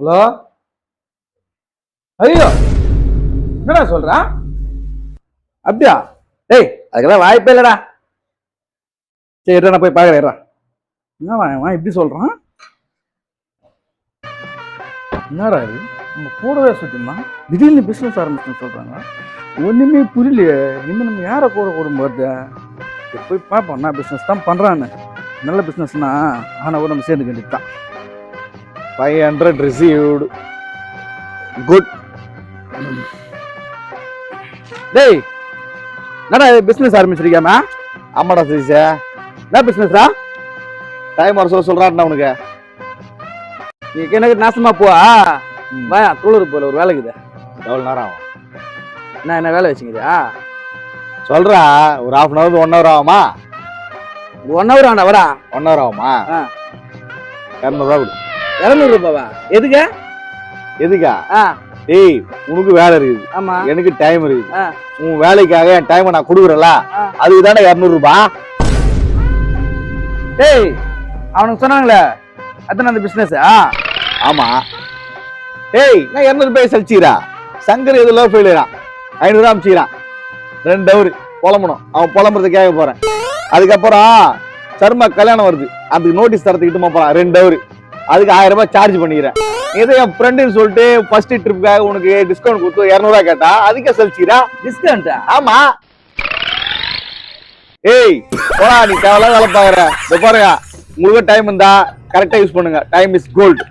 Hello. ஐயோ என்னடா சொல்றா? அப்படியா? டேய் அதுக்கெல்லாம் வாய்ப்பே இல்லடா. சரி நான் போய் பார்க்குறேன். என்னடா இப்படி சொல்றான்? என்னடா இது நம்ம கூடவே சுத்தினா திடீர்னு பிசினஸ் ஆரம்பிச்சுன்னு சொல்றாங்க. ஒண்ணுமே புரியலையே. இனிமே நம்ம யாரை கூட போது போய் பார்ப்போம். என்ன பிசினஸ் தான் பண்றான்னு. நல்ல பிசினஸ்னா ஆனா கூட நம்ம சேர்ந்து வேண்டியதுதான். 500 received. Good. டேய் என்னடா பிசினஸ் ஆரம்பிச்சிருக்கியாமா? ஆமாடா சீச. என்ன பிசினஸ்டா? டைம் வர சொல்றான்டா உனக்கு. நீ எனக்கு நாசமா போவா. வாயா தூளூர் போல ஒரு வேலைக்குது. எவ்வளவு நேரம் ஆகும்? என்ன வேலை வச்சுக்கிறியா? சொல்றா ஒரு 1/2 hour 1 hour ஆகுமா? 1 hour ஆனா வரா? 1 hour ஆகுமா? 200 ரூபா கொடு. 200 ரூபாவா? எதுக்கா? ஏய் உனக்கு வேலை இருக்குது. ஆமா எனக்கு டைம் இருக்குது. உன் வேலைக்காக என் டைமை நான் கொடுக்குறேன்ல, அதுக்கு தானே 200 ரூபாய். ஏய் அவனுக்கு சொன்னாங்களே அத்தனை அந்த பிசினஸ். ஆமா. ஏய் நான் 200 ரூபாய் சலிச்சுக்கிறா. சங்கர் எதுல ஃபெயிலியரா 500 அமிச்சுக்கிறான். 2 hour புலம்பணும். அவன் புலம்புறத கேட்க போறேன். அதுக்கப்புறம் சர்மா கல்யாணம் வருது, அதுக்கு நோட்டீஸ் தரத்துக்கிட்டுமா போறான் 2 hour. அதுக்கு 1000 ரூபாய் சார்ஜ் பண்ணிக்கிறேன். ஏதோ என் ஃப்ரெண்டுன்னு சொல்லிட்டு ஃபர்ஸ்ட் ட்ரிப்புக்காக உனக்கு டிஸ்கவுண்ட் கொடுத்து 200 ரூபாய் கேட்டா அதுக்கே சலிச்சுக்கிறா. டிஸ்கவுண்ட்? ஆமா. ஏய் போடா, நீ தேவையில்லாத வேலை பாக்குற. பாருங்க உங்களுக்கு டைம் இருந்தா கரெக்டா யூஸ் பண்ணுங்க. Time is gold.